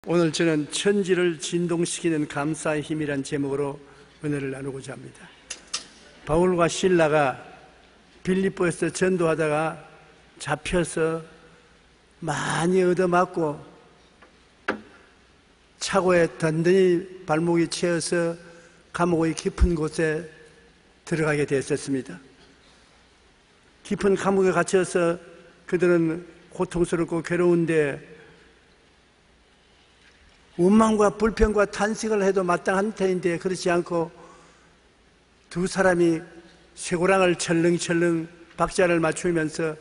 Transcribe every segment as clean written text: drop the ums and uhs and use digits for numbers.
오늘 저는 천지를 진동시키는 감사의 힘이란 제목으로 은혜를 나누고자 합니다. 바울과 실라가 빌립보에서 전도하다가 잡혀서 많이 얻어맞고 차고에 단단히 발목이 채어서 감옥의 깊은 곳에 들어가게 되었습니다. 깊은 감옥에 갇혀서 그들은 고통스럽고 괴로운데 원망과 불평과 탄식을 해도 마땅한 터인데 그렇지 않고 두 사람이 쇠고랑을 철렁철렁 박자를 맞추면서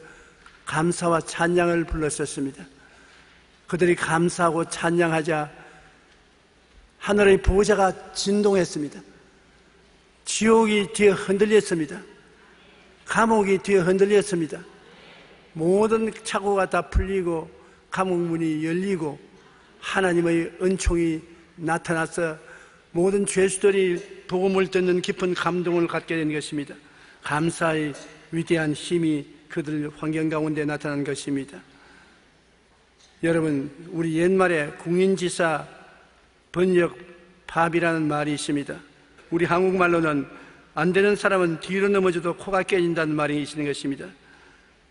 감사와 찬양을 불렀었습니다. 그들이 감사하고 찬양하자 하늘의 보좌가 진동했습니다. 지옥이 뒤에 흔들렸습니다. 감옥이 뒤에 흔들렸습니다. 모든 착오가 다 풀리고 감옥 문이 열리고 하나님의 은총이 나타나서 모든 죄수들이 복음을 듣는 깊은 감동을 갖게 된 것입니다. 감사의 위대한 힘이 그들 환경 가운데 나타난 것입니다. 여러분, 우리 옛말에 궁인지사 번역팝이라는 말이 있습니다. 우리 한국말로는 안 되는 사람은 뒤로 넘어져도 코가 깨진다는 말이 있는 것입니다.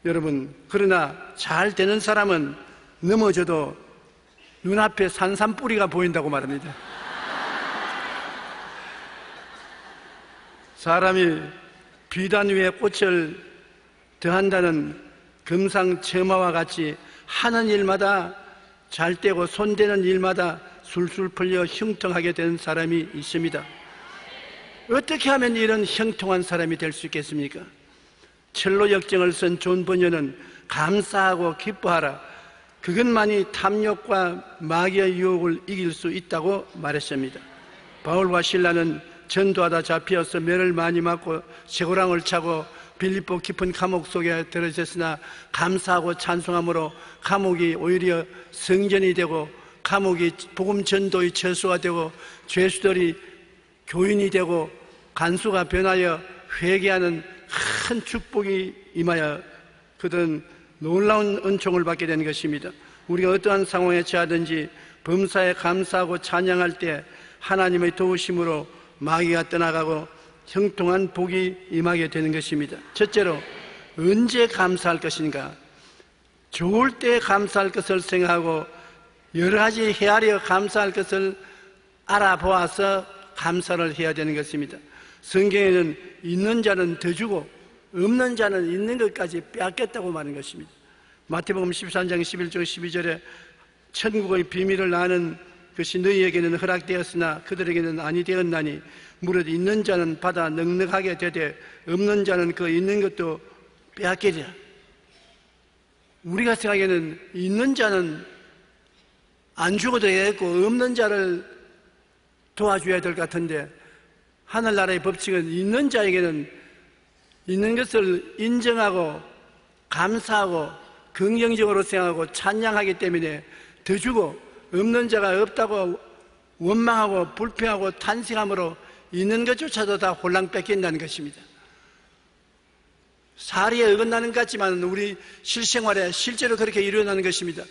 여러분, 그러나 잘 되는 사람은 넘어져도 눈앞에 산삼뿌리가 보인다고 말합니다. 사람이 비단 위에 꽃을 더한다는 금상첨화와 같이 하는 일마다 잘 되고 손대는 일마다 술술 풀려 형통하게 되는 사람이 있습니다. 어떻게 하면 이런 형통한 사람이 될 수 있겠습니까? 첼로 역정을 쓴 존 번연은 감사하고 기뻐하라, 그것만이 탐욕과 마귀의 유혹을 이길 수 있다고 말했습니다. 바울과 실라는 전도하다 잡혀서 매를 많이 맞고 쇠고랑을 차고 빌립보 깊은 감옥 속에 들어졌으나 감사하고 찬송함으로 감옥이 오히려 성전이 되고 감옥이 복음 전도의 처소가 되고 죄수들이 교인이 되고 간수가 변하여 회개하는 큰 축복이 임하여 그들은 놀라운 은총을 받게 되는 것입니다. 우리가 어떠한 상황에 처하든지 범사에 감사하고 찬양할 때 하나님의 도우심으로 마귀가 떠나가고 형통한 복이 임하게 되는 것입니다. 첫째로, 언제 감사할 것인가? 좋을 때 감사할 것을 생각하고 여러 가지 헤아려 감사할 것을 알아보아서 감사를 해야 되는 것입니다. 성경에는 있는 자는 더 주고 없는 자는 있는 것까지 빼앗겠다고 말하는 것입니다. 마태복음 13장 11절 12절에 천국의 비밀을 아는 것이 너희에게는 허락되었으나 그들에게는 아니 되었나니 무릇 있는 자는 받아 넉넉하게 되되 없는 자는 그 있는 것도 빼앗기리라. 우리가 생각에는 있는 자는 안 죽어도 되겠고 없는 자를 도와줘야 될 것 같은데 하늘나라의 법칙은 있는 자에게는 있는 것을 인정하고 감사하고 긍정적으로 생각하고 찬양하기 때문에 더 주고 없는 자가 없다고 원망하고 불평하고 탄식함으로 있는 것조차도 다 홀랑 뺏긴다는 것입니다. 사리에 어긋나는 것 같지만 우리 실생활에 실제로 그렇게 일어나는 것입니다.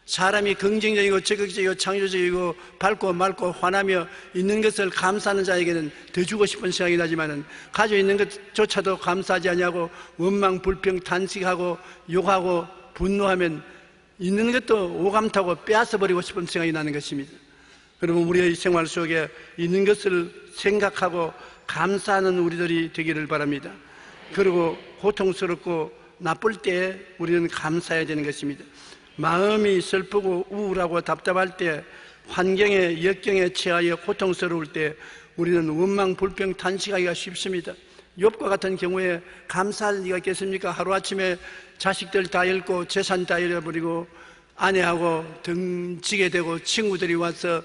사람이 긍정적이고 적극적이고 창조적이고 밝고 맑고 환하며 있는 것을 감사하는 자에게는 더 주고 싶은 생각이 나지만 가지고 있는 것조차도 감사하지 아니하고 원망, 불평, 탄식하고 욕하고 분노하면 있는 것도 오감타고 빼앗아버리고 싶은 생각이 나는 것입니다. 그러면 우리의 생활 속에 있는 것을 생각하고 감사하는 우리들이 되기를 바랍니다. 그리고 고통스럽고 나쁠 때 우리는 감사해야 되는 것입니다. 마음이 슬프고 우울하고 답답할 때, 환경에 역경에 처하여 고통스러울 때 우리는 원망, 불평, 탄식하기가 쉽습니다. 욥과 같은 경우에 감사할 리가 있겠습니까? 하루아침에 자식들 다 잃고 재산 다 잃어버리고 아내하고 등지게 되고 친구들이 와서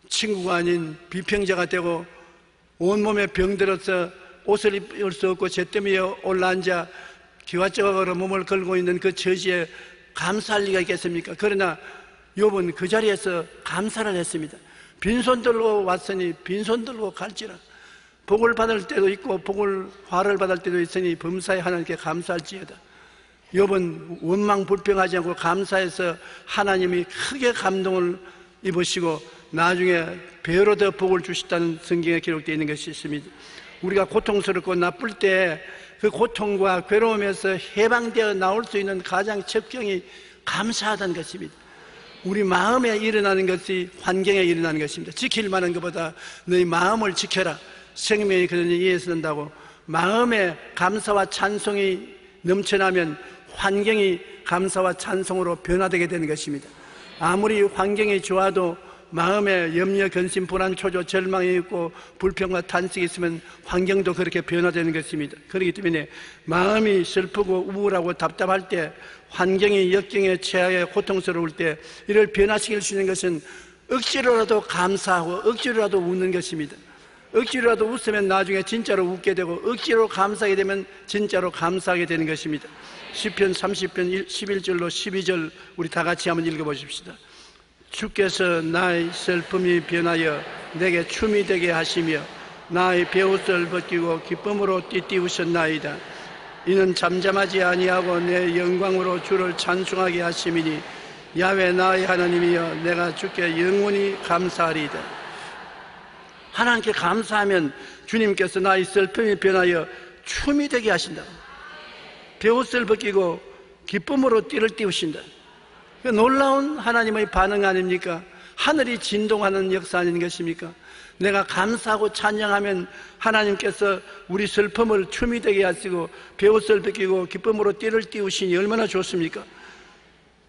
친구가 아닌 비평자가 되고 온몸에 병들어서 옷을 입을 수 없고 잿더미에 올라앉아 기와조각으로 몸을 걸고 있는 그 처지에 감사할 리가 있겠습니까? 그러나 욥은 그 자리에서 감사를 했습니다. 빈손 들고 왔으니 빈손 들고 갈지라. 복을 받을 때도 있고 화를 받을 때도 있으니 범사에 하나님께 감사할지어다. 욥은 원망 불평하지 않고 감사해서 하나님이 크게 감동을 입으시고 나중에 배로 더 복을 주셨다는 성경에 기록되어 있는 것이 있습니다. 우리가 고통스럽고 나쁠 때 그 고통과 괴로움에서 해방되어 나올 수 있는 가장 첩경이 감사하다는 것입니다. 우리 마음에 일어나는 것이 환경에 일어나는 것입니다. 지킬 만한 것보다 너희 마음을 지켜라. 생명이 그러니 이에 쓴다고. 마음에 감사와 찬송이 넘쳐나면 환경이 감사와 찬송으로 변화되게 되는 것입니다. 아무리 환경이 좋아도 마음에 염려, 근심, 불안, 초조, 절망이 있고 불평과 탄식이 있으면 환경도 그렇게 변화되는 것입니다. 그렇기 때문에 마음이 슬프고 우울하고 답답할 때, 환경이 역경에 최악에 고통스러울 때 이를 변화시킬 수 있는 것은 억지로라도 감사하고 억지로라도 웃는 것입니다. 억지로라도 웃으면 나중에 진짜로 웃게 되고 억지로 감사하게 되면 진짜로 감사하게 되는 것입니다. 시편 30편 11절로 12절 우리 다 같이 한번 읽어보십시다. 주께서 나의 슬픔이 변하여 내게 춤이 되게 하시며 나의 베옷을 벗기고 기쁨으로 띠띠우셨나이다. 이는 잠잠하지 아니하고 내 영광으로 주를 찬송하게 하심이니 야훼 나의 하나님이여 내가 주께 영원히 감사하리이다. 하나님께 감사하면 주님께서 나의 슬픔이 변하여 춤이 되게 하신다. 베옷을 벗기고 기쁨으로 띠를 띠우신다. 놀라운 하나님의 반응 아닙니까? 하늘이 진동하는 역사 아닌 것입니까? 내가 감사하고 찬양하면 하나님께서 우리 슬픔을 춤이 되게 하시고 베옷을 벗기고 기쁨으로 띠를 띠우시니 얼마나 좋습니까?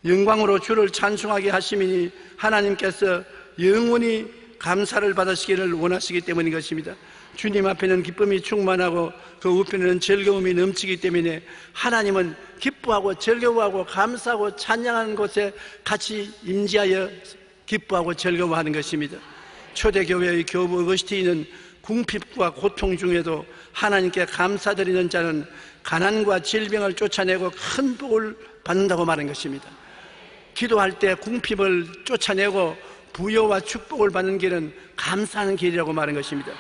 영광으로 주를 찬송하게 하시니 하나님께서 영원히 감사를 받으시기를 원하시기 때문인 것입니다. 주님 앞에는 기쁨이 충만하고 그 우편에는 즐거움이 넘치기 때문에 하나님은 기뻐하고 즐거워하고 감사하고 찬양하는 곳에 같이 임재하여 기뻐하고 즐거워하는 것입니다. 초대교회의 교부 어거스틴은 궁핍과 고통 중에도 하나님께 감사드리는 자는 가난과 질병을 쫓아내고 큰 복을 받는다고 말한 것입니다. 기도할 때 궁핍을 쫓아내고 부여와 축복을 받는 길은 감사하는 길이라고 말한 것입니다.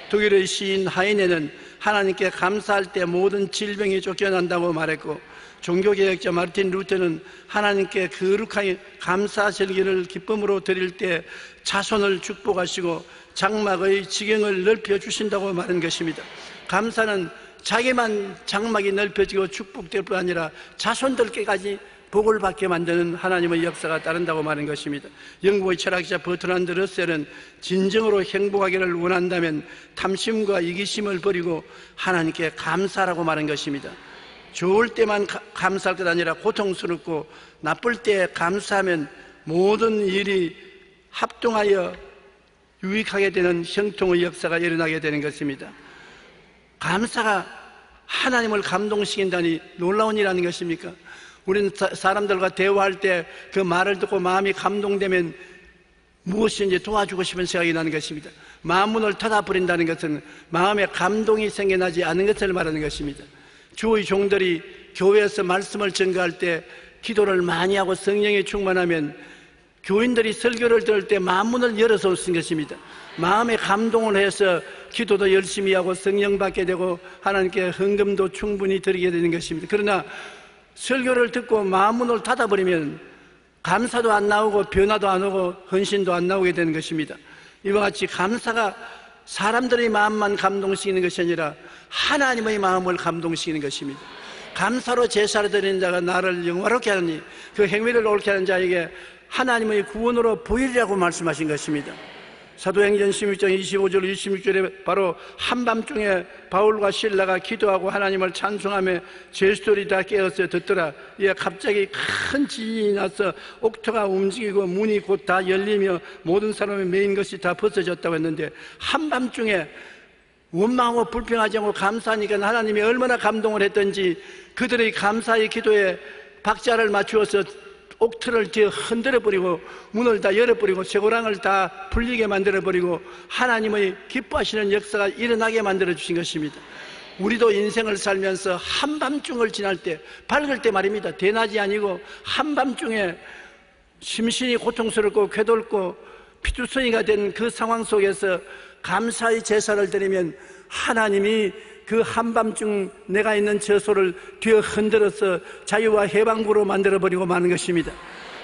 독일의 시인 하이네는 하나님께 감사할 때 모든 질병이 쫓겨난다고 말했고, 종교개혁자 마르틴 루터는 하나님께 거룩하게 감사 절기를 기쁨으로 드릴 때 자손을 축복하시고 장막의 지경을 넓혀주신다고 말한 것입니다. 감사는 자기만 장막이 넓혀지고 축복될 뿐 아니라 자손들께까지 복을 받게 만드는 하나님의 역사가 따른다고 말한 것입니다. 영국의 철학자 버트란드 러셀은 진정으로 행복하기를 원한다면 탐심과 이기심을 버리고 하나님께 감사라고 말한 것입니다. 좋을 때만 감사할 것 아니라 고통스럽고 나쁠 때 감사하면 모든 일이 합동하여 유익하게 되는 형통의 역사가 일어나게 되는 것입니다. 감사가 하나님을 감동시킨다니 놀라운 일 아닌 것입니까? 우리는 사람들과 대화할 때 그 말을 듣고 마음이 감동되면 무엇인지 도와주고 싶은 생각이 나는 것입니다. 마음문을 닫아버린다는 것은 마음에 감동이 생겨나지 않은 것을 말하는 것입니다. 주의 종들이 교회에서 말씀을 전가할 때 기도를 많이 하고 성령이 충만하면 교인들이 설교를 들을 때 마음문을 열어서 쓴 것입니다. 마음에 감동을 해서 기도도 열심히 하고 성령 받게 되고 하나님께 헌금도 충분히 드리게 되는 것입니다. 그러나 설교를 듣고 마음문을 닫아버리면 감사도 안 나오고 변화도 안 오고 헌신도 안 나오게 되는 것입니다. 이와 같이 감사가 사람들의 마음만 감동시키는 것이 아니라 하나님의 마음을 감동시키는 것입니다. 감사로 제사를 드리는 자가 나를 영화롭게 하느니 그 행위를 옳게 하는 자에게 하나님의 구원으로 보이리라고 말씀하신 것입니다. 사도행전 16장 25절 26절에 바로 한밤중에 바울과 실라가 기도하고 하나님을 찬송하며 제수들이 다 깨어서 듣더라. 이에 갑자기 큰 지진이 나서 옥토가 움직이고 문이 곧 다 열리며 모든 사람의 메인 것이 다 벗어졌다고 했는데, 한밤중에 원망하고 불평하지 않고 감사하니까 하나님이 얼마나 감동을 했던지 그들의 감사의 기도에 박자를 맞추어서 옥틀을 흔들어버리고 문을 다 열어버리고 쇠고랑을 다 풀리게 만들어버리고 하나님의 기뻐하시는 역사가 일어나게 만들어주신 것입니다. 우리도 인생을 살면서 한밤중을 지날 때, 밝을 때 말입니다. 대낮이 아니고 한밤중에 심신이 고통스럽고 괴돌고 피투성이가 된 그 상황 속에서 감사의 제사를 드리면 하나님이 그 한밤중 내가 있는 저소를 뒤어 흔들어서 자유와 해방구로 만들어버리고 마는 것입니다.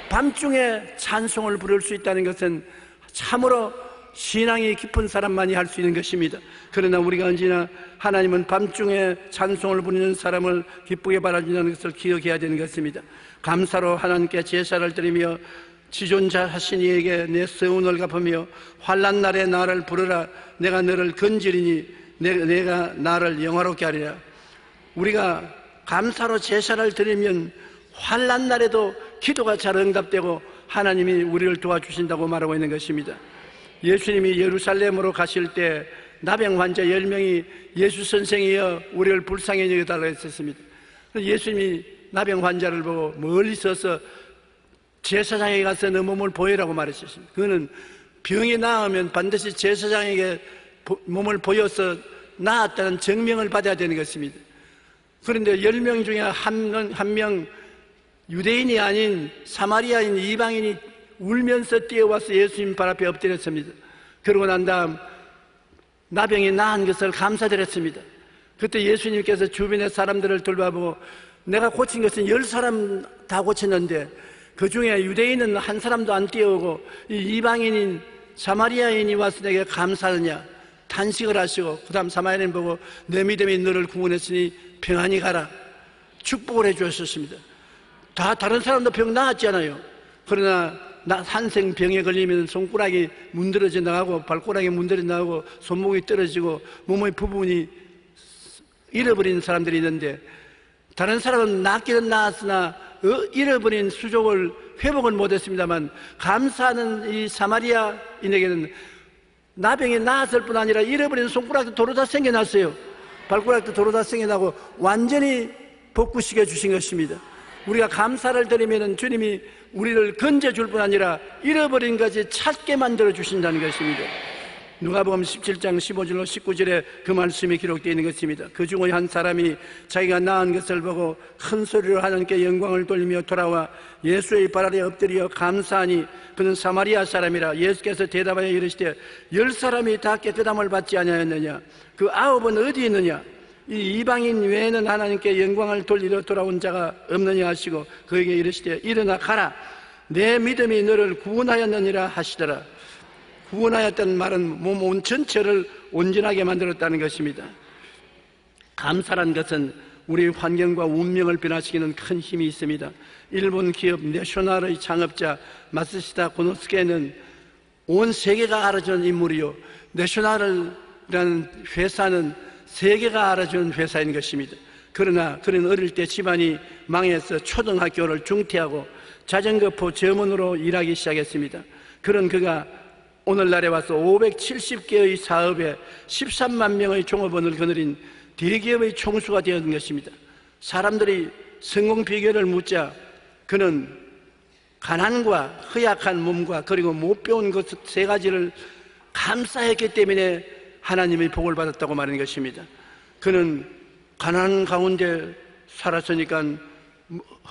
밤중에 찬송을 부를 수 있다는 것은 참으로 신앙이 깊은 사람만이 할 수 있는 것입니다. 그러나 우리가 언제나 하나님은 밤중에 찬송을 부르는 사람을 기쁘게 바라준다는 것을 기억해야 되는 것입니다. 감사로 하나님께 제사를 드리며 지존자 하신 이에게 내 서운을 갚으며 환난 날에 나를 부르라. 내가 너를 건지리니 내가 나를 영화롭게 하리라. 우리가 감사로 제사를 드리면 환난 날에도 기도가 잘 응답되고 하나님이 우리를 도와주신다고 말하고 있는 것입니다. 예수님이 예루살렘으로 가실 때 나병 환자 10명이 예수 선생이여 우리를 불쌍히 여겨달라고 했었습니다. 예수님이 나병 환자를 보고 멀리 서서 제사장에게 가서 너 몸을 보이라고 말했었습니다. 그거는 병이 나으면 반드시 제사장에게 몸을 보여서 나았다는 증명을 받아야 되는 것입니다. 그런데 10명 중에 한 명 유대인이 아닌 사마리아인 이방인이 울면서 뛰어와서 예수님 발 앞에 엎드렸습니다. 그러고 난 다음 나병이 나은 것을 감사드렸습니다. 그때 예수님께서 주변의 사람들을 돌봐보고 내가 고친 것은 10사람 다 고쳤는데 그 중에 유대인은 한 사람도 안 뛰어오고 이 이방인인 사마리아인이 와서 내게 감사하느냐 탄식을 하시고 그 다음 사마리아인 보고 내 믿음이 너를 구원했으니 평안히 가라 축복을 해 주셨습니다. 다 다른 사람도 병 나았잖아요. 그러나 한생 병에 걸리면 손가락이 문드러져 나가고 발가락이 문드러져 나가고 손목이 떨어지고 몸의 부분이 잃어버린 사람들이 있는데 다른 사람은 낫기는 나았으나 잃어버린 수족을 회복을 못했습니다만 감사하는 이 사마리아인에게는 나병이 나았을 뿐 아니라 잃어버린 손가락도 도로 다 생겨났어요. 발가락도 도로 다 생겨나고 완전히 복구시켜 주신 것입니다. 우리가 감사를 드리면 주님이 우리를 건져줄 뿐 아니라 잃어버린 것을 찾게 만들어 주신다는 것입니다. 누가복음 17장 15절로 19절에 그 말씀이 기록되어 있는 것입니다. 그 중에 한 사람이 자기가 나은 것을 보고 큰 소리로 하나님께 영광을 돌리며 돌아와 예수의 발 아래 엎드려 감사하니 그는 사마리아 사람이라. 예수께서 대답하여 이르시되 10사람이 다 깨끗함을 받지 아니하였느냐? 그 9은 어디 있느냐? 이 이방인 외에는 하나님께 영광을 돌리러 돌아온 자가 없느냐 하시고 그에게 이르시되 일어나 가라. 내 믿음이 너를 구원하였느니라 하시더라. 구원하였다는 말은 몸 온 전체를 온전하게 만들었다는 것입니다. 감사란 것은 우리 환경과 운명을 변화시키는 큰 힘이 있습니다. 일본 기업 내셔널의 창업자 마쓰시다 고노스케는 온 세계가 알아주는 인물이요, 내셔널이라는 회사는 세계가 알아주는 회사인 것입니다. 그러나 그는 어릴 때 집안이 망해서 초등학교를 중퇴하고 자전거포 점원으로 일하기 시작했습니다. 그런 그가 오늘날에 와서 570개의 사업에 13만 명의 종업원을 거느린 대기업의 총수가 되었는 것입니다. 사람들이 성공 비결을 묻자 그는 가난과 허약한 몸과 그리고 못 배운 것 세 가지를 감사했기 때문에 하나님의 복을 받았다고 말하는 것입니다. 그는 가난 가운데 살았으니까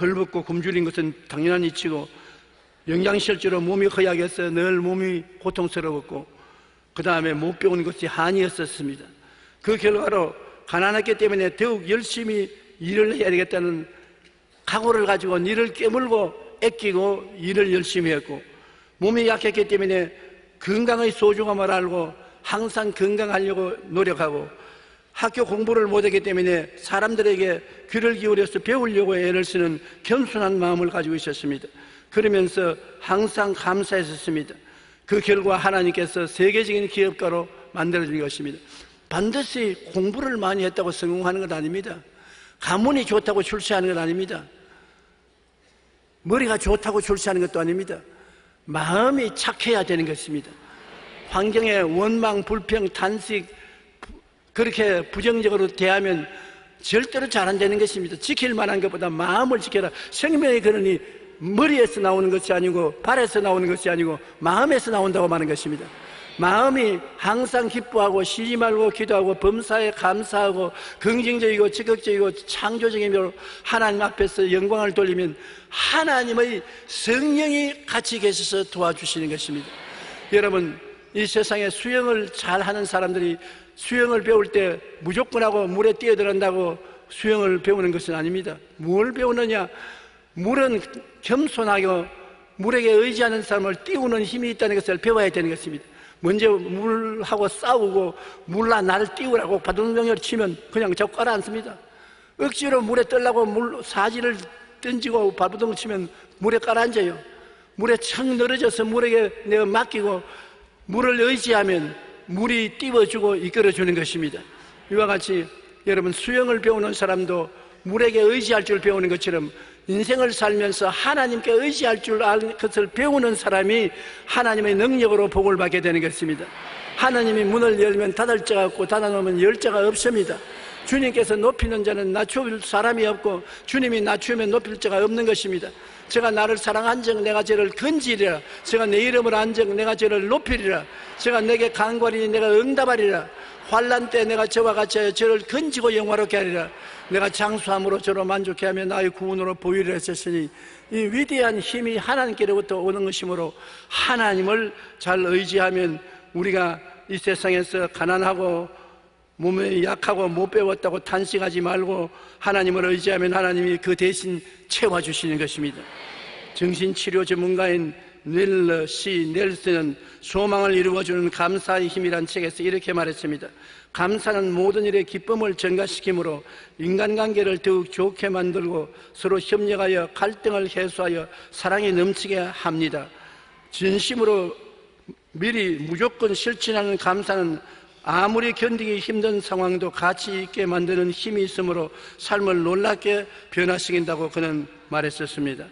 헐벗고 굶주린 것은 당연한 이치고 영양실조로 몸이 허약해서 늘 몸이 고통스러웠고 그 다음에 못 배운 것이 한이었었습니다. 그 결과로 가난했기 때문에 더욱 열심히 일을 해야 되겠다는 각오를 가지고 일을 깨물고 애끼고 일을 열심히 했고 몸이 약했기 때문에 건강의 소중함을 알고 항상 건강하려고 노력하고 학교 공부를 못했기 때문에 사람들에게 귀를 기울여서 배우려고 애를 쓰는 겸손한 마음을 가지고 있었습니다. 그러면서 항상 감사했었습니다. 그 결과 하나님께서 세계적인 기업가로 만들어준 것입니다. 반드시 공부를 많이 했다고 성공하는 것 아닙니다. 가문이 좋다고 출세하는 것 아닙니다. 머리가 좋다고 출세하는 것도 아닙니다. 마음이 착해야 되는 것입니다. 환경에 원망, 불평, 탄식 그렇게 부정적으로 대하면 절대로 잘 안 되는 것입니다. 지킬 만한 것보다 마음을 지켜라. 생명의 근원이 머리에서 나오는 것이 아니고 발에서 나오는 것이 아니고 마음에서 나온다고 말하는 것입니다. 마음이 항상 기뻐하고 쉬지 말고 기도하고 범사에 감사하고 긍정적이고 적극적이고 창조적이며 하나님 앞에서 영광을 돌리면 하나님의 성령이 같이 계셔서 도와주시는 것입니다. 여러분, 이 세상에 수영을 잘하는 사람들이 수영을 배울 때 무조건 하고 물에 뛰어들어간다고 수영을 배우는 것은 아닙니다. 뭘 배우느냐? 물은 겸손하고 물에게 의지하는 사람을 띄우는 힘이 있다는 것을 배워야 되는 것입니다. 먼저 물하고 싸우고 물아 나를 띄우라고 바둥병을 치면 그냥 저 깔아앉습니다. 억지로 물에 떨라고 물 사지를 던지고 바둥 치면 물에 깔아앉아요. 물에 척 늘어져서 물에게 내가 맡기고 물을 의지하면 물이 띄워주고 이끌어주는 것입니다. 이와 같이 여러분, 수영을 배우는 사람도 물에게 의지할 줄 배우는 것처럼 인생을 살면서 하나님께 의지할 줄 아는 것을 배우는 사람이 하나님의 능력으로 복을 받게 되는 것입니다. 하나님이 문을 열면 닫을 자가 없고 닫아놓으면 열 자가 없습니다. 주님께서 높이는 자는 낮출 사람이 없고 주님이 낮추면 높일 자가 없는 것입니다. 제가 나를 사랑한즉 내가 저를 건지리라. 제가 내 이름을 안즉 내가 저를 높이리라. 제가 내게 간구하리니 내가 응답하리라. 환난 때 내가 저와 같이 하여 저를 건지고 영화롭게 하리라. 내가 장수함으로 저로 만족해 하며 나의 구원으로 보이리라 했으니 이 위대한 힘이 하나님께로부터 오는 것이므로 하나님을 잘 의지하면 우리가 이 세상에서 가난하고 몸에 약하고 못 배웠다고 탄식하지 말고 하나님을 의지하면 하나님이 그 대신 채워주시는 것입니다. 정신치료 전문가인 넬슨은 소망을 이루어주는 감사의 힘이란 책에서 이렇게 말했습니다. 감사는 모든 일에 기쁨을 증가시키므로 인간관계를 더욱 좋게 만들고 서로 협력하여 갈등을 해소하여 사랑이 넘치게 합니다. 진심으로 미리 무조건 실천하는 감사는 아무리 견디기 힘든 상황도 가치 있게 만드는 힘이 있으므로 삶을 놀랍게 변화시킨다고 그는 말했었습니다.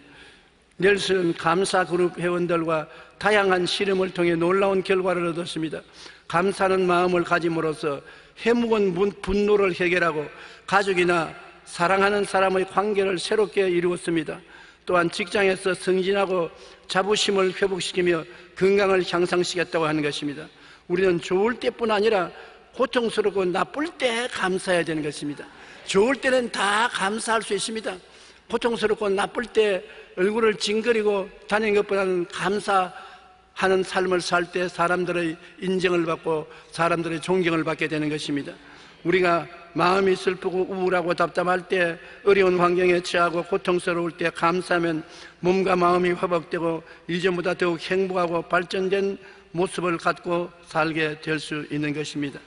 넬슨은 감사 그룹 회원들과 다양한 실험을 통해 놀라운 결과를 얻었습니다. 감사하는 마음을 가짐으로써 해묵은 분노를 해결하고 가족이나 사랑하는 사람의 관계를 새롭게 이루었습니다. 또한 직장에서 승진하고 자부심을 회복시키며 건강을 향상시켰다고 하는 것입니다. 우리는 좋을 때뿐 아니라 고통스럽고 나쁠 때 감사해야 되는 것입니다. 좋을 때는 다 감사할 수 있습니다. 고통스럽고 나쁠 때 얼굴을 징그리고 다니는 것보다는 감사하는 삶을 살 때 사람들의 인정을 받고 사람들의 존경을 받게 되는 것입니다. 우리가 마음이 슬프고 우울하고 답답할 때, 어려운 환경에 처하고 고통스러울 때 감사하면 몸과 마음이 회복되고 이전보다 더욱 행복하고 발전된 모습을 갖고 살게 될 수 있는 것입니다.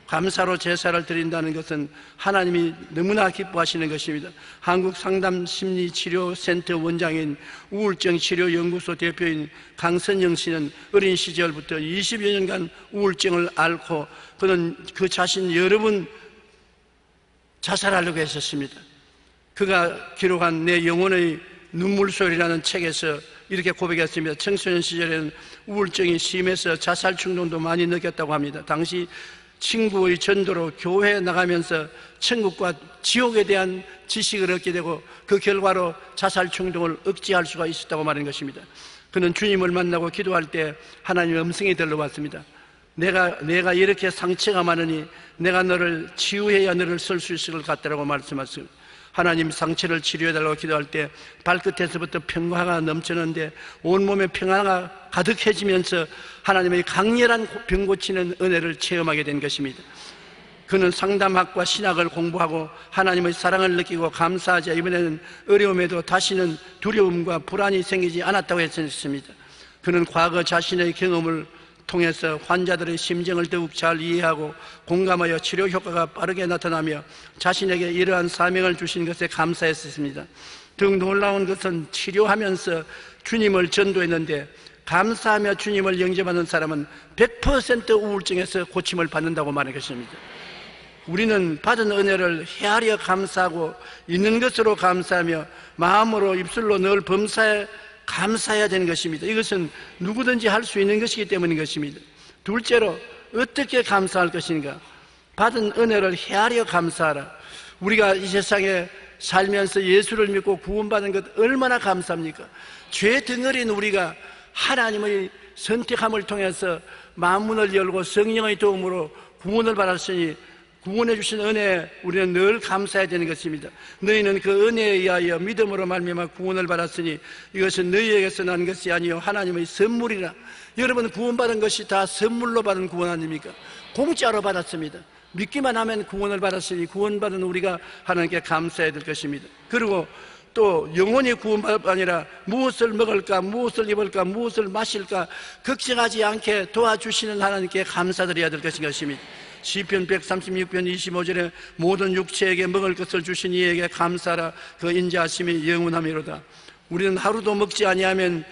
감사로 제사를 드린다는 것은 하나님이 너무나 기뻐하시는 것입니다. 한국상담심리치료센터 원장인 우울증치료연구소 대표인 강선영 씨는 어린 시절부터 20여 년간 우울증을 앓고 그는 그 자신 여러 번 자살하려고 했었습니다. 그가 기록한 내 영혼의 눈물소리라는 책에서 이렇게 고백했습니다. 청소년 시절에는 우울증이 심해서 자살 충동도 많이 느꼈다고 합니다. 당시 친구의 전도로 교회에 나가면서 천국과 지옥에 대한 지식을 얻게 되고 그 결과로 자살 충동을 억제할 수가 있었다고 말하는 것입니다. 그는 주님을 만나고 기도할 때 하나님의 음성이 들려왔습니다. 내가 이렇게 상처가 많으니 내가 너를 치유해야 너를 쓸 수 있을 것 같다고 말씀하셨습니다. 하나님 상처를 치료해달라고 기도할 때 발끝에서부터 평화가 넘치는데 온몸에 평화가 가득해지면서 하나님의 강렬한 병 고치는 은혜를 체험하게 된 것입니다. 그는 상담학과 신학을 공부하고 하나님의 사랑을 느끼고 감사하자 이번에는 어려움에도 다시는 두려움과 불안이 생기지 않았다고 했습니다. 그는 과거 자신의 경험을 통해서 환자들의 심정을 더욱 잘 이해하고 공감하여 치료 효과가 빠르게 나타나며 자신에게 이러한 사명을 주신 것에 감사했습니다. 더욱 놀라운 것은 치료하면서 주님을 전도했는데 감사하며 주님을 영접하는 사람은 100% 우울증에서 고침을 받는다고 말한 것입니다. 우리는 받은 은혜를 헤아려 감사하고 있는 것으로 감사하며 마음으로 입술로 늘 범사에 감사해야 되는 것입니다. 이것은 누구든지 할 수 있는 것이기 때문인 것입니다. 둘째로 어떻게 감사할 것인가? 받은 은혜를 헤아려 감사하라. 우리가 이 세상에 살면서 예수를 믿고 구원받은 것 얼마나 감사합니까? 죄 덩어리인 우리가 하나님의 선택함을 통해서 만문을 열고 성령의 도움으로 구원을 받았으니 구원해 주신 은혜에 우리는 늘 감사해야 되는 것입니다. 너희는 그 은혜에 의하여 믿음으로 말미암아 구원을 받았으니 이것은 너희에게서 난 것이 아니요 하나님의 선물이라. 여러분, 구원받은 것이 다 선물로 받은 구원 아닙니까? 공짜로 받았습니다. 믿기만 하면 구원을 받았으니 구원받은 우리가 하나님께 감사해야 될 것입니다. 그리고 또 영원히 구원받을 아니라 무엇을 먹을까, 무엇을 입을까, 무엇을 마실까 걱정하지 않게 도와주시는 하나님께 감사드려야 될 것입니다. 시편 136편 25절에 모든 육체에게 먹을 것을 주신 이에게 감사라. 그 인자하심이 영원하미로다. 우리는 하루도 먹지 아니하면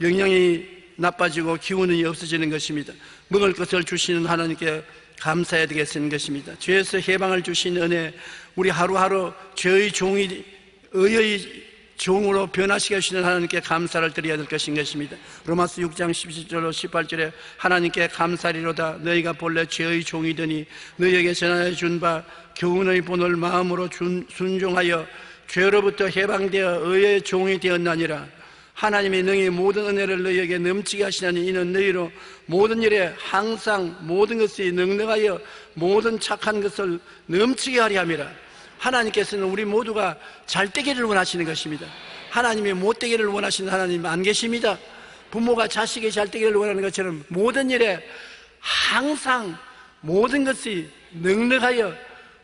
영양이 나빠지고 기운이 없어지는 것입니다. 먹을 것을 주시는 하나님께 감사해야 되겠는 것입니다. 죄에서 해방을 주신 은혜, 우리 하루하루 죄의 종이 의의 종으로 변화시켜 주시는 하나님께 감사를 드려야 될 것입니다. 로마서 6장 17절로 18절에 하나님께 감사리로다. 너희가 본래 죄의 종이더니 너희에게 전하여 준 바 교훈의 본을 마음으로 순종하여 죄로부터 해방되어 의의 종이 되었나니라. 하나님이 능히 모든 은혜를 너희에게 넘치게 하시나니 이는 너희로 모든 일에 항상 모든 것이 능능하여 모든 착한 것을 넘치게 하려 함이라. 하나님께서는 우리 모두가 잘 되기를 원하시는 것입니다. 하나님이 못 되기를 원하시는 하나님 안 계십니다. 부모가 자식이 잘 되기를 원하는 것처럼 모든 일에 항상 모든 것이 능력하여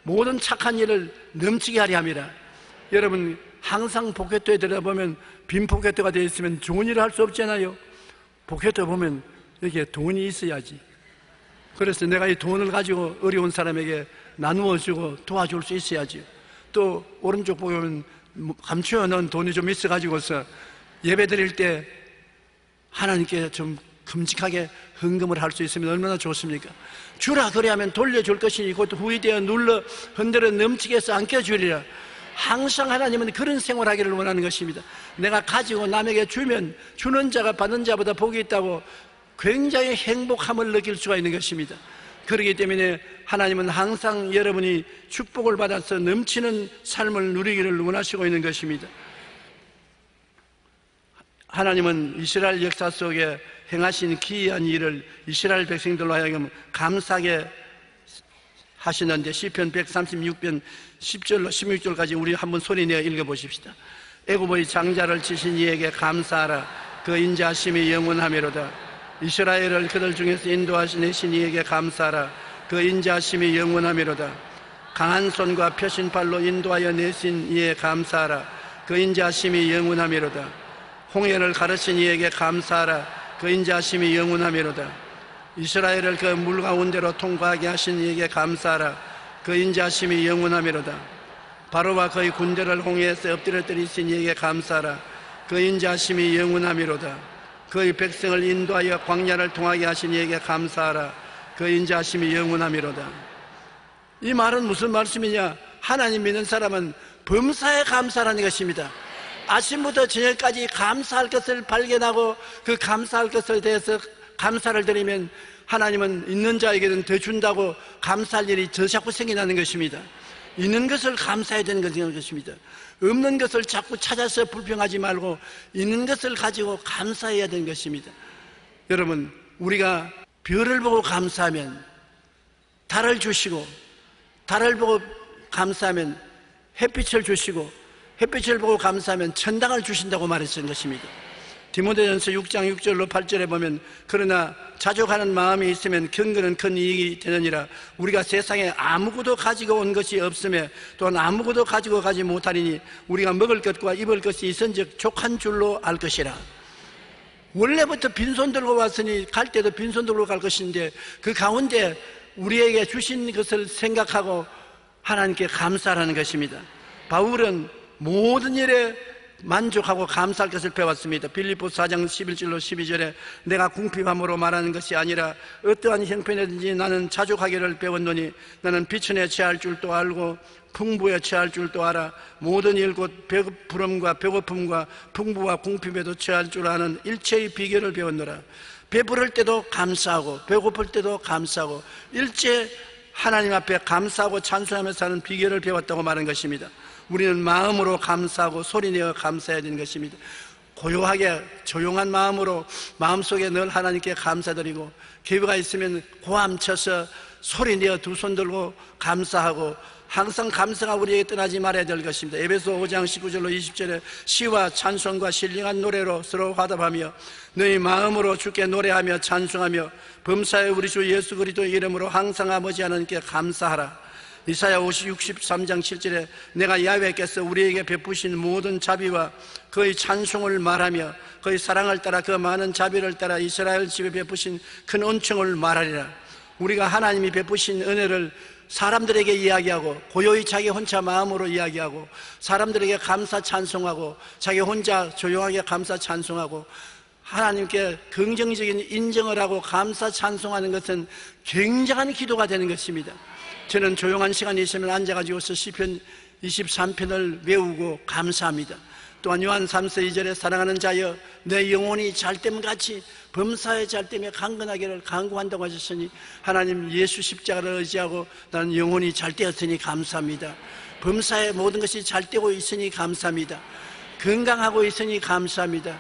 모든 착한 일을 넘치게 하려 함이라. 여러분, 항상 포켓토에 들어보면 빈 포켓토가 되어 있으면 좋은 일을 할 수 없잖아요. 포켓토 보면 여기에 돈이 있어야지. 그래서 내가 이 돈을 가지고 어려운 사람에게 나누어주고 도와줄 수 있어야지. 또 오른쪽 보면 감추어 넣은 돈이 좀 있어가지고서 예배 드릴 때 하나님께 좀 큼직하게 헌금을 할 수 있으면 얼마나 좋습니까? 주라 그래야면 돌려줄 것이니 곧 후이되어 눌러 흔들어 넘치게 해서 안겨주리라. 항상 하나님은 그런 생활하기를 원하는 것입니다. 내가 가지고 남에게 주면 주는 자가 받는 자보다 복이 있다고 굉장히 행복함을 느낄 수가 있는 것입니다. 그렇기 때문에 하나님은 항상 여러분이 축복을 받아서 넘치는 삶을 누리기를 원하시고 있는 것입니다. 하나님은 이스라엘 역사 속에 행하신 기이한 일을 이스라엘 백성들로 하여금 감사하게 하시는데 시편 136편 10절로 16절까지 우리 한번 소리내어 읽어보십시다. 애굽의 장자를 치신 이에게 감사하라. 그 인자하심이 영원하미로다. 이스라엘을 그들 중에서 인도하신 이에게 감사하라. 그 인자하심이 영원하미로다. 강한 손과 펴신 팔로 인도하여 내신 이에 감사하라. 그 인자하심이 영원하미로다. 홍해를 가르친 이에게 감사하라. 그 인자하심이 영원하미로다. 이스라엘을 그 물 가운데로 통과하게 하신 이에게 감사하라. 그 인자하심이 영원하미로다. 바로와 그의 군대를 홍해에서 엎드려뜨리신 이에게 감사하라. 그 인자하심이 영원하미로다. 그의 백성을 인도하여 광야를 통하게 하신 이에게 감사하라. 그 인자하심이 영원하미로다. 이 말은 무슨 말씀이냐? 하나님 믿는 사람은 범사에 감사하는 것입니다. 아침부터 저녁까지 감사할 것을 발견하고 그 감사할 것에 대해서 감사를 드리면 하나님은 있는 자에게는 더 준다고 감사할 일이 더 자꾸 생겨나는 것입니다. 있는 것을 감사해야 되는 것입니다. 없는 것을 자꾸 찾아서 불평하지 말고 있는 것을 가지고 감사해야 되는 것입니다. 여러분, 우리가 별을 보고 감사하면 달을 주시고, 달을 보고 감사하면 햇빛을 주시고, 햇빛을 보고 감사하면 천당을 주신다고 말했던 것입니다. 디모데전서 6장 6절로 8절에 보면 그러나 자족하는 마음이 있으면 경건은 큰 이익이 되느니라. 우리가 세상에 아무것도 가지고 온 것이 없음에 또한 아무것도 가지고 가지 못하리니 우리가 먹을 것과 입을 것이 있은즉 족한 줄로 알 것이라. 원래부터 빈손 들고 왔으니 갈 때도 빈손 들고 갈 것인데 그 가운데 우리에게 주신 것을 생각하고 하나님께 감사하라는 것입니다. 바울은 모든 일에 만족하고 감사할 것을 배웠습니다. 빌립보서 4장 11절로 12절에 내가 궁핍함으로 말하는 것이 아니라 어떠한 형편이든지 나는 자족하기를 배웠노니 나는 비천에 처할 줄도 알고 풍부에 처할 줄도 알아. 모든 일 곧 부름과 배고픔과 풍부와 궁핍에도 처할 줄 아는 일체의 비결을 배웠노라. 배부를 때도 감사하고 배고플 때도 감사하고 일체 하나님 앞에 감사하고 찬송하며 사는 비결을 배웠다고 말한 것입니다. 우리는 마음으로 감사하고 소리내어 감사해야 되는 것입니다. 고요하게 조용한 마음으로 마음속에 늘 하나님께 감사드리고 기회가 있으면 고함쳐서 소리내어 두 손 들고 감사하고 항상 감사가 우리에게 떠나지 말아야 될 것입니다. 에베소 5장 19절로 20절에 시와 찬송과 신령한 노래로 서로 화답하며 너희 마음으로 주께 노래하며 찬송하며 범사에 우리 주 예수 그리스도의 이름으로 항상 아버지 하나님께 감사하라. 이사야 63장 7절에 내가 야훼께서 우리에게 베푸신 모든 자비와 그의 찬송을 말하며 그의 사랑을 따라 그 많은 자비를 따라 이스라엘 집에 베푸신 큰 은총을 말하리라. 우리가 하나님이 베푸신 은혜를 사람들에게 이야기하고 고요히 자기 혼자 마음으로 이야기하고 사람들에게 감사 찬송하고 자기 혼자 조용하게 감사 찬송하고 하나님께 긍정적인 인정을 하고 감사 찬송하는 것은 굉장한 기도가 되는 것입니다. 저는 조용한 시간이 있으면 앉아가지고서 시편 23편을 외우고 감사합니다. 또한 요한 3서 2절에 사랑하는 자여 내 영혼이 잘됨같이 범사의 잘됨에 강건하기를 간구한다고 하셨으니 하나님 예수 십자가를 의지하고 나는 영혼이 잘되었으니 감사합니다. 범사의 모든 것이 잘되고 있으니 감사합니다. 건강하고 있으니 감사합니다.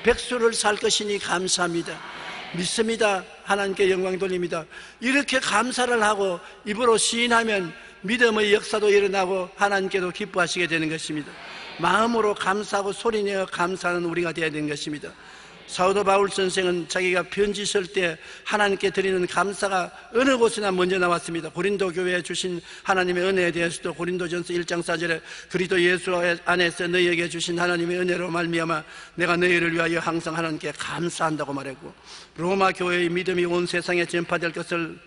백수를 살 것이니 감사합니다. 믿습니다. 하나님께 영광 돌립니다. 이렇게 감사를 하고 입으로 시인하면 믿음의 역사도 일어나고 하나님께도 기뻐하시게 되는 것입니다. 마음으로 감사하고 소리내어 감사하는 우리가 되어야 되는 것입니다. 사도 바울 선생은 자기가 편지 쓸 때 하나님께 드리는 감사가 어느 곳이나 먼저 나왔습니다. 고린도 교회에 주신 하나님의 은혜에 대해서도 고린도전서 1장 4절에 그리스도 예수 안에서 너희에게 주신 하나님의 은혜로 말미암아 내가 너희를 위하여 항상 하나님께 감사한다고 말했고, 로마 교회의 믿음이 온 세상에 전파될 것을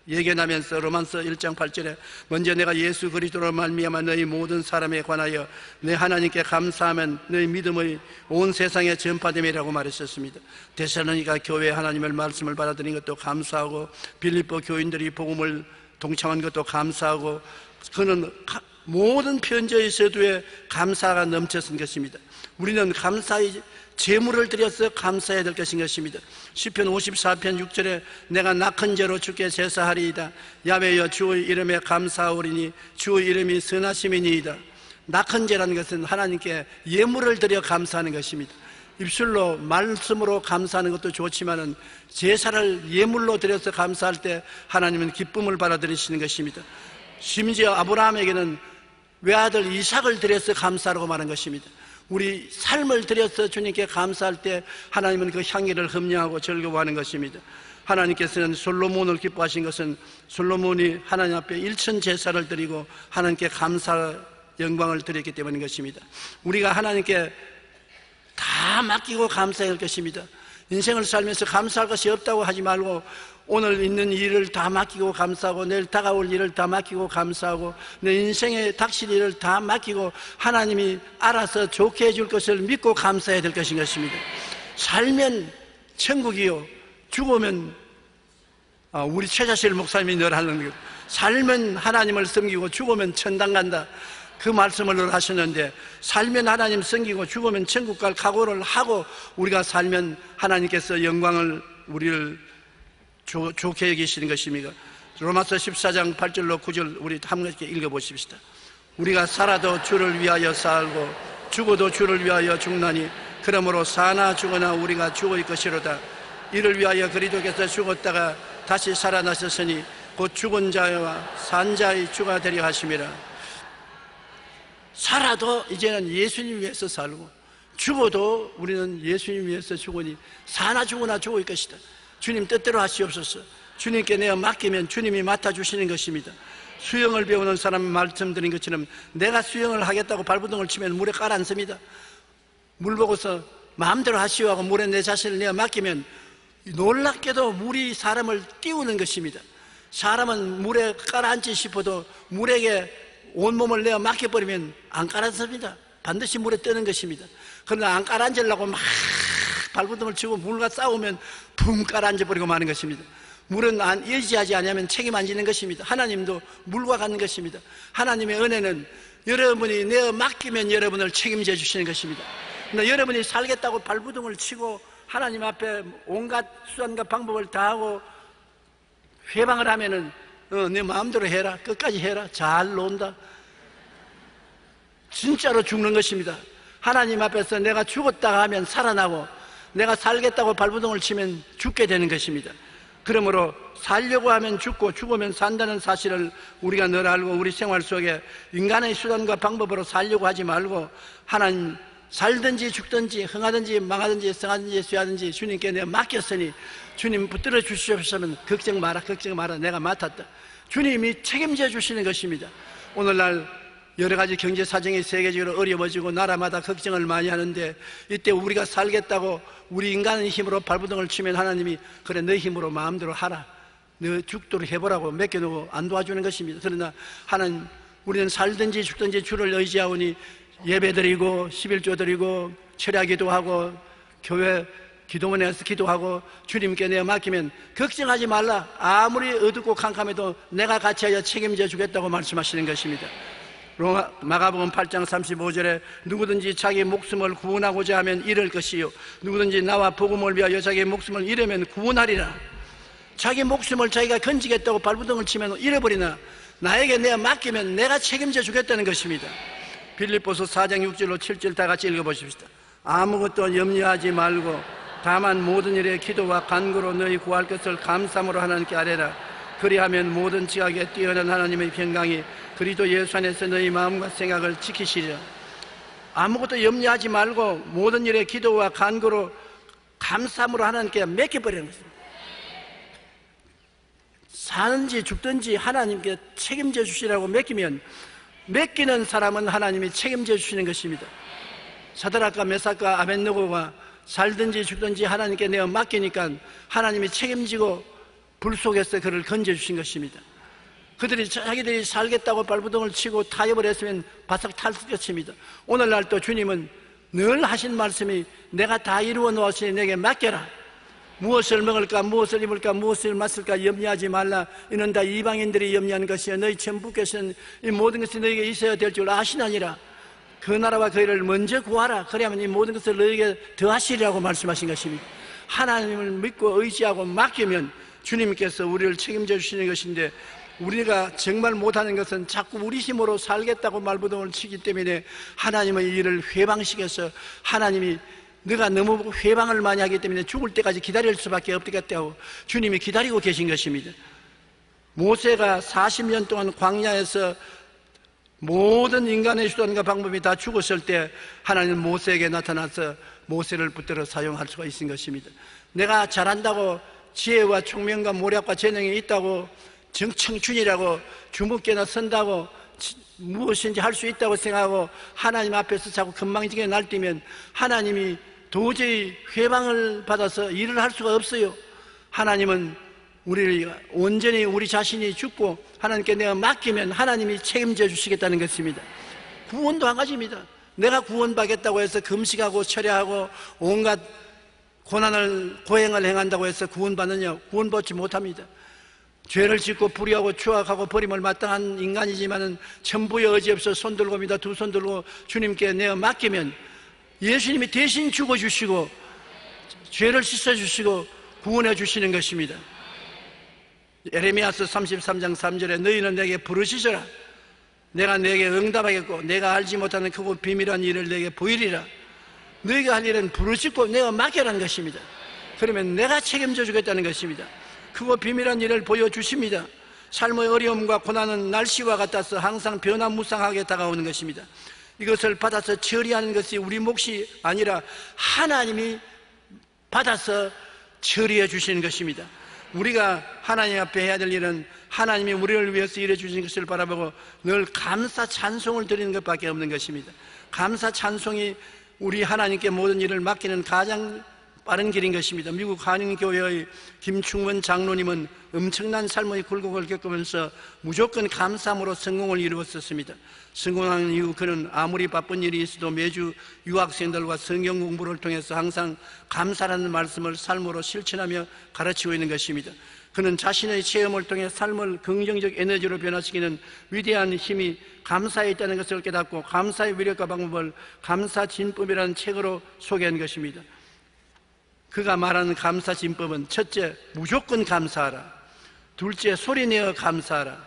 예견하면서 로마서 1장 8절에 먼저 내가 예수 그리스도로 말미암아 너희 모든 사람에 관하여 내 하나님께 감사하면 너희 믿음의 온 세상에 전파됨이라고 말했었습니다. 데살로니가 교회 하나님의 말씀을 받아들인 것도 감사하고 빌립보 교인들이 복음을 동참한 것도 감사하고 그는 모든 편지의 서두에 감사가 넘쳤은 것입니다. 우리는 감사의 제물을 드려서 감사해야 될 것인 것입니다. 시편 54편 6절에 내가 낙한 죄로 주께 제사하리이다. 야훼여 주의 이름에 감사하오리니 주의 이름이 선하심이니이다. 낙한 죄라는 것은 하나님께 예물을 드려 감사하는 것입니다. 입술로 말씀으로 감사하는 것도 좋지만은 제사를 예물로 드려서 감사할 때 하나님은 기쁨을 받아들이시는 것입니다. 심지어 아브라함에게는 외아들 이삭을 드려서 감사하라고 말한 것입니다. 우리 삶을 드려서 주님께 감사할 때 하나님은 그 향기를 흠냐하고 즐거워하는 것입니다. 하나님께서는 솔로몬을 기뻐하신 것은 솔로몬이 하나님 앞에 일천 제사를 드리고 하나님께 감사 영광을 드렸기 때문인 것입니다. 우리가 하나님께 다 맡기고 감사해야 할 것입니다. 인생을 살면서 감사할 것이 없다고 하지 말고 오늘 있는 일을 다 맡기고 감사하고 내일 다가올 일을 다 맡기고 감사하고 내 인생에 닥칠 일을 다 맡기고 하나님이 알아서 좋게 해줄 것을 믿고 감사해야 될 것인 것입니다. 살면 천국이요 죽으면 우리 최자실 목사님이 늘 하는 거예요. 살면 하나님을 섬기고 죽으면 천당 간다. 그 말씀을 늘 하셨는데 살면 하나님 섬기고 죽으면 천국 갈 각오를 하고 우리가 살면 하나님께서 영광을 우리를 좋게 여기시는 것입니다. 로마서 14장 8절로 9절 우리 함께 읽어보십시다. 우리가 살아도 주를 위하여 살고 죽어도 주를 위하여 죽나니 그러므로 사나 죽으나 우리가 주의 것이로다. 이를 위하여 그리스도께서 죽었다가 다시 살아나셨으니 곧 죽은 자와 산 자의 주가 되려 하심이라. 살아도 이제는 예수님 위해서 살고 죽어도 우리는 예수님 위해서 죽으니 사나 죽으나 죽을 것이다. 주님 뜻대로 하시옵소서. 주님께 내가 맡기면 주님이 맡아주시는 것입니다. 수영을 배우는 사람 말씀드린 것처럼 내가 수영을 하겠다고 발버둥을 치면 물에 가라앉습니다. 물 보고서 마음대로 하시오 하고 물에 내 자신을 내가 맡기면 놀랍게도 물이 사람을 띄우는 것입니다. 사람은 물에 가라앉지 싶어도 물에게 온몸을 내어 맡겨버리면 안 가라앉습니다. 반드시 물에 뜨는 것입니다. 그러나 안 가라앉으려고 막 발버둥을 치고 물과 싸우면 붕 가라앉아버리고 마는 것입니다. 물은 의지하지 않으면 책임 안 지는 것입니다. 하나님도 물과 같은 것입니다. 하나님의 은혜는 여러분이 내어 맡기면 여러분을 책임져 주시는 것입니다. 그러나 여러분이 살겠다고 발버둥을 치고 하나님 앞에 온갖 수단과 방법을 다하고 회방을 하면은 내 마음대로 해라, 끝까지 해라, 잘 논다. 진짜로 죽는 것입니다. 하나님 앞에서 내가 죽었다가 하면 살아나고 내가 살겠다고 발버둥을 치면 죽게 되는 것입니다. 그러므로 살려고 하면 죽고 죽으면 산다는 사실을 우리가 늘 알고 우리 생활 속에 인간의 수단과 방법으로 살려고 하지 말고 하나님 살든지 죽든지 흥하든지 망하든지 성하든지 쇠하든지 주님께 내가 맡겼으니 주님 붙들어 주시옵소서. 걱정 마라 걱정 마라 내가 맡았다. 주님이 책임져 주시는 것입니다. 오늘날 여러 가지 경제 사정이 세계적으로 어려워지고 나라마다 걱정을 많이 하는데 이때 우리가 살겠다고 우리 인간의 힘으로 발부둥을 치면 하나님이 그래 너 힘으로 마음대로 하라 너 죽도록 해보라고 맡겨놓고 안 도와주는 것입니다. 그러나 하나님 우리는 살든지 죽든지 주를 의지하오니 예배드리고 11조 드리고 철야기도 하고 교회 기도원에서 기도하고 주님께 내가 맡기면 걱정하지 말라. 아무리 어둡고 캄캄해도 내가 같이 하여 책임져 주겠다고 말씀하시는 것입니다. 마가복음 8장 35절에 누구든지 자기 목숨을 구원하고자 하면 잃을 것이요 누구든지 나와 복음을 위하여 자기 목숨을 잃으면 구원하리라. 자기 목숨을 자기가 건지겠다고 발부둥을 치면 잃어버리나 나에게 내가 맡기면 내가 책임져 주겠다는 것입니다. 빌립보서 4장 6절로 7절 다 같이 읽어보십시다. 아무것도 염려하지 말고 다만 모든 일에 기도와 간구로 너희 구할 것을 감사함으로 하나님께 아뢰라. 그리하면 모든 지각에 뛰어난 하나님의 평강이 그리스도 예수 안에서 너희 마음과 생각을 지키시리라. 아무것도 염려하지 말고 모든 일에 기도와 간구로 감사함으로 하나님께 맡겨버리는 것입니다. 사는지 죽든지 하나님께 책임져 주시라고 맡기면 맡기는 사람은 하나님이 책임져 주시는 것입니다. 사드락과 메삭과 아벳느고가 살든지 죽든지 하나님께 내어 맡기니까 하나님이 책임지고 불 속에서 그를 건져주신 것입니다. 그들이 자기들이 살겠다고 발부둥을 치고 타협을 했으면 바싹 탈 것입니다. 오늘날 또 주님은 늘 하신 말씀이 내가 다 이루어 놓았으니 내게 맡겨라. 무엇을 먹을까 무엇을 입을까 무엇을 마실까 염려하지 말라. 이는 다 이방인들이 염려하는 것이요 너희 천부께서는 이 모든 것이 너희에게 있어야 될 줄 아시나니라. 그 나라와 그 일을 먼저 구하라. 그래야만 이 모든 것을 너희에게 더하시리라고 말씀하신 것입니다. 하나님을 믿고 의지하고 맡기면 주님께서 우리를 책임져 주시는 것인데 우리가 정말 못하는 것은 자꾸 우리 힘으로 살겠다고 말부동을 치기 때문에 하나님의 일을 회방시켜서 하나님이 너가 너무 회방을 많이 하기 때문에 죽을 때까지 기다릴 수밖에 없겠다고 주님이 기다리고 계신 것입니다. 모세가 40년 동안 광야에서 모든 인간의 수단과 방법이 다 죽었을 때 하나님은 모세에게 나타나서 모세를 붙들어 사용할 수가 있는 것입니다. 내가 잘한다고 지혜와 총명과 모략과 재능이 있다고 정청춘이라고 주먹깨나 선다고 무엇인지 할 수 있다고 생각하고 하나님 앞에서 자꾸 건방지게 날뛰면 하나님이 도저히 회방을 받아서 일을 할 수가 없어요. 하나님은 우리를 온전히 우리 자신이 죽고 하나님께 내가 맡기면 하나님이 책임져 주시겠다는 것입니다. 구원도 한 가지입니다. 내가 구원받겠다고 해서 금식하고 철야하고 온갖 고행을 행한다고 해서 구원받느냐? 구원받지 못합니다. 죄를 짓고 불의하고 추악하고 버림을 마땅한 인간이지만은 천부의 의지 없어 손 들고입니다. 두 손 들고 주님께 내어 맡기면 예수님이 대신 죽어주시고 죄를 씻어주시고 구원해 주시는 것입니다. 에레미야서 33장 3절에 너희는 내게 부르시더라. 내가 내게 응답하겠고 내가 알지 못하는 크고 비밀한 일을 내게 보이리라. 너희가 할 일은 부르짖고 내가 맡겨라는 것입니다. 그러면 내가 책임져 주겠다는 것입니다. 크고 비밀한 일을 보여주십니다. 삶의 어려움과 고난은 날씨와 같아서 항상 변화무쌍하게 다가오는 것입니다. 이것을 받아서 처리하는 것이 우리 몫이 아니라 하나님이 받아서 처리해 주시는 것입니다. 우리가 하나님 앞에 해야 될 일은 하나님이 우리를 위해서 일해 주신 것을 바라보고 늘 감사 찬송을 드리는 것밖에 없는 것입니다. 감사 찬송이 우리 하나님께 모든 일을 맡기는 가장 빠른 길인 것입니다. 미국 한인교회의 김충원 장로님은 엄청난 삶의 굴곡을 겪으면서 무조건 감사함으로 성공을 이루었었습니다. 성공한 이후 그는 아무리 바쁜 일이 있어도 매주 유학생들과 성경 공부를 통해서 항상 감사라는 말씀을 삶으로 실천하며 가르치고 있는 것입니다. 그는 자신의 체험을 통해 삶을 긍정적 에너지로 변화시키는 위대한 힘이 감사에 있다는 것을 깨닫고 감사의 위력과 방법을 감사진법이라는 책으로 소개한 것입니다. 그가 말하는 감사진법은 첫째, 무조건 감사하라. 둘째, 소리내어 감사하라.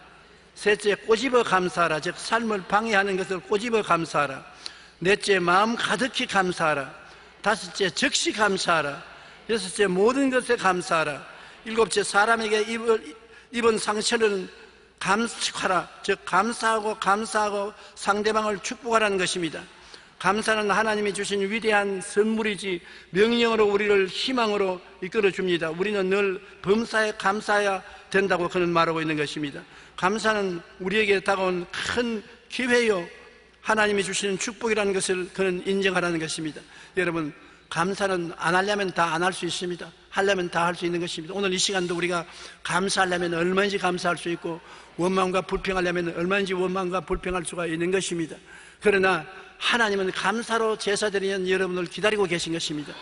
셋째, 꼬집어 감사하라. 즉 삶을 방해하는 것을 꼬집어 감사하라. 넷째, 마음 가득히 감사하라. 다섯째, 즉시 감사하라. 여섯째, 모든 것에 감사하라. 일곱째, 사람에게 입은 상처는 감축하라. 즉 감사하고 상대방을 축복하라는 것입니다. 감사는 하나님이 주신 위대한 선물이지 명령으로 우리를 희망으로 이끌어 줍니다. 우리는 늘 범사에 감사해야 된다고 그는 말하고 있는 것입니다. 감사는 우리에게 다가온 큰 기회요, 하나님이 주시는 축복이라는 것을 그는 인정하라는 것입니다. 여러분, 감사는 안 하려면 다 안 할 수 있습니다. 하려면 다 할 수 있는 것입니다. 오늘 이 시간도 우리가 감사하려면 얼마든지 감사할 수 있고, 원망과 불평하려면 얼마든지 원망과 불평할 수가 있는 것입니다. 그러나 하나님은 감사로 제사드리는 여러분을 기다리고 계신 것입니다.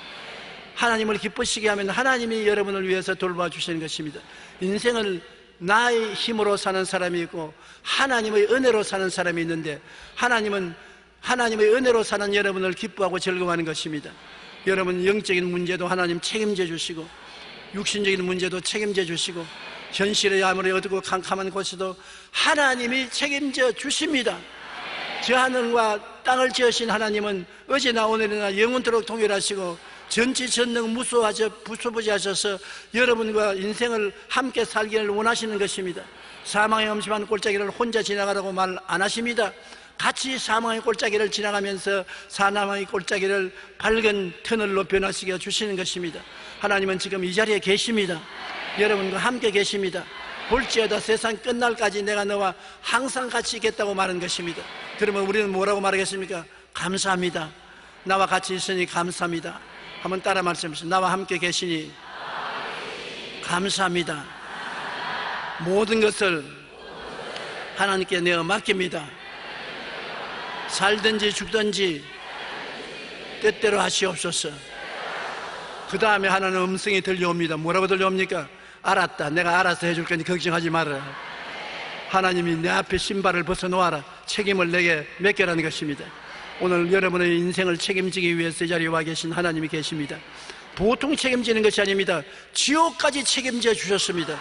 하나님을 기쁘시게 하면 하나님이 여러분을 위해서 돌봐주시는 것입니다. 인생을 나의 힘으로 사는 사람이 있고 하나님의 은혜로 사는 사람이 있는데, 하나님은 하나님의 은혜로 사는 여러분을 기뻐하고 즐거워하는 것입니다. 여러분, 영적인 문제도 하나님 책임져 주시고, 육신적인 문제도 책임져 주시고, 현실의 아무리 어둡고 캄캄한 곳에도 하나님이 책임져 주십니다. 저 하늘과 땅을 지으신 하나님은 어제나 오늘이나 영원토록 동일하시고 전지전능 무소부지 하셔서 여러분과 인생을 함께 살기를 원하시는 것입니다. 사망의 엄심한 골짜기를 혼자 지나가라고 말 안 하십니다. 같이 사망의 골짜기를 지나가면서 사망의 골짜기를 밝은 터널로 변화시켜 주시는 것입니다. 하나님은 지금 이 자리에 계십니다. 여러분과 함께 계십니다. 볼지어다 세상 끝날까지 내가 너와 항상 같이 있겠다고 말한 것입니다. 그러면 우리는 뭐라고 말하겠습니까? 감사합니다. 나와 같이 있으니 감사합니다. 한번 따라 말씀하세요. 나와 함께 계시니 감사합니다. 모든 것을 하나님께 내어 맡깁니다. 살든지 죽든지 뜻대로 하시옵소서. 그 다음에 하나는 음성이 들려옵니다. 뭐라고 들려옵니까? 알았다. 내가 알아서 해줄 거니 걱정하지 말아라. 하나님이 내 앞에 신발을 벗어놓아라. 책임을 내게 맡겨라는 것입니다. 오늘 여러분의 인생을 책임지기 위해서 이 자리에 와 계신 하나님이 계십니다. 보통 책임지는 것이 아닙니다. 지옥까지 책임져 주셨습니다.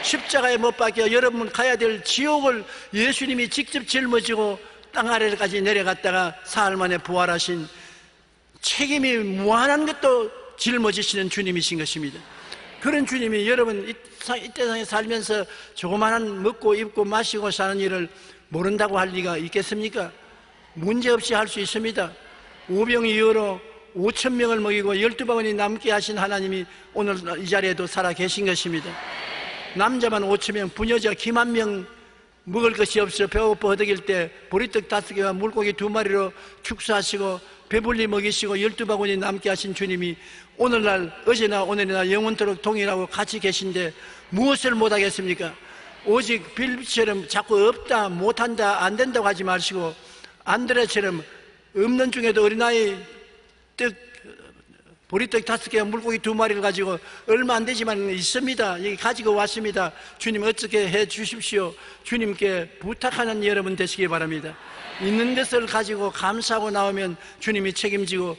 십자가에 못 박혀 여러분 가야 될 지옥을 예수님이 직접 짊어지고 땅 아래까지 내려갔다가 사흘 만에 부활하신, 책임이 무한한 것도 짊어지시는 주님이신 것입니다. 그런 주님이 여러분 이 세상에 살면서 조그마한 먹고 입고 마시고 사는 일을 모른다고 할 리가 있겠습니까? 문제없이 할 수 있습니다. 오병이어로 5,000명을 먹이고 12바구니 남게 하신 하나님이 오늘 이 자리에도 살아 계신 것입니다. 남자만 5,000명, 부녀자 기만 명 먹을 것이 없어 배고파 허덕일 때 보리떡 5개와 물고기 2마리로 축사하시고 배불리 먹이시고 12바구니 남게 하신 주님이 오늘날 어제나 오늘이나 영원토록 동일하고 같이 계신데 무엇을 못하겠습니까? 오직 빌비처럼 자꾸 없다, 못한다, 안 된다고 하지 마시고 안드레처럼 없는 중에도 어린아이 보리떡 5개와 물고기 2마리를 가지고 얼마 안 되지만 있습니다. 여기 가지고 왔습니다. 주님 어떻게 해 주십시오. 주님께 부탁하는 여러분 되시기 바랍니다. 있는 것을 가지고 감사하고 나오면 주님이 책임지고,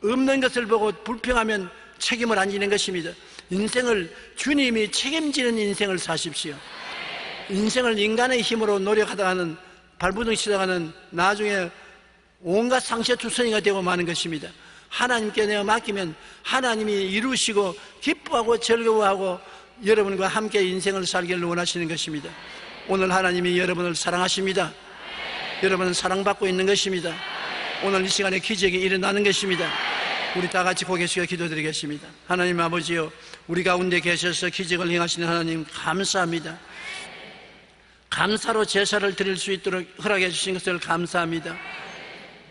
없는 것을 보고 불평하면 책임을 안 지는 것입니다. 인생을 주님이 책임지는 인생을 사십시오. 인생을 인간의 힘으로 노력하다가는 발부둥 치다가는 나중에 온갖 상처투성이가 되고 마는 것입니다. 하나님께 내어 맡기면 하나님이 이루시고 기뻐하고 즐거워하고 여러분과 함께 인생을 살기를 원하시는 것입니다. 오늘 하나님이 여러분을 사랑하십니다. 여러분은 사랑받고 있는 것입니다. 오늘 이 시간에 기적이 일어나는 것입니다. 우리 다 같이 고개 숙여 기도드리겠습니다. 하나님 아버지요, 우리 가운데 계셔서 기적을 행하시는 하나님 감사합니다. 감사로 제사를 드릴 수 있도록 허락해 주신 것을 감사합니다.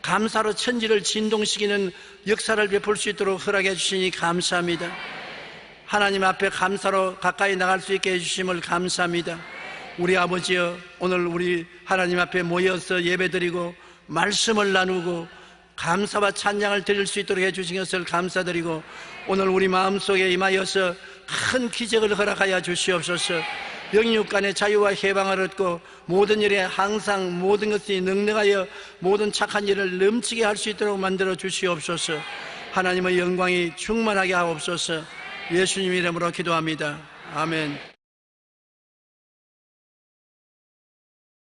감사로 천지를 진동시키는 역사를 베풀 수 있도록 허락해 주시니 감사합니다. 하나님 앞에 감사로 가까이 나갈 수 있게 해주심을 감사합니다. 우리 아버지여, 오늘 우리 하나님 앞에 모여서 예배드리고 말씀을 나누고 감사와 찬양을 드릴 수 있도록 해주신 것을 감사드리고, 오늘 우리 마음속에 임하여서 큰 기적을 허락하여 주시옵소서. 영육 간의 자유와 해방을 얻고 모든 일에 항상 모든 것이 능력하여 모든 착한 일을 넘치게 할 수 있도록 만들어 주시옵소서. 하나님의 영광이 충만하게 하옵소서. 예수님 이름으로 기도합니다. 아멘.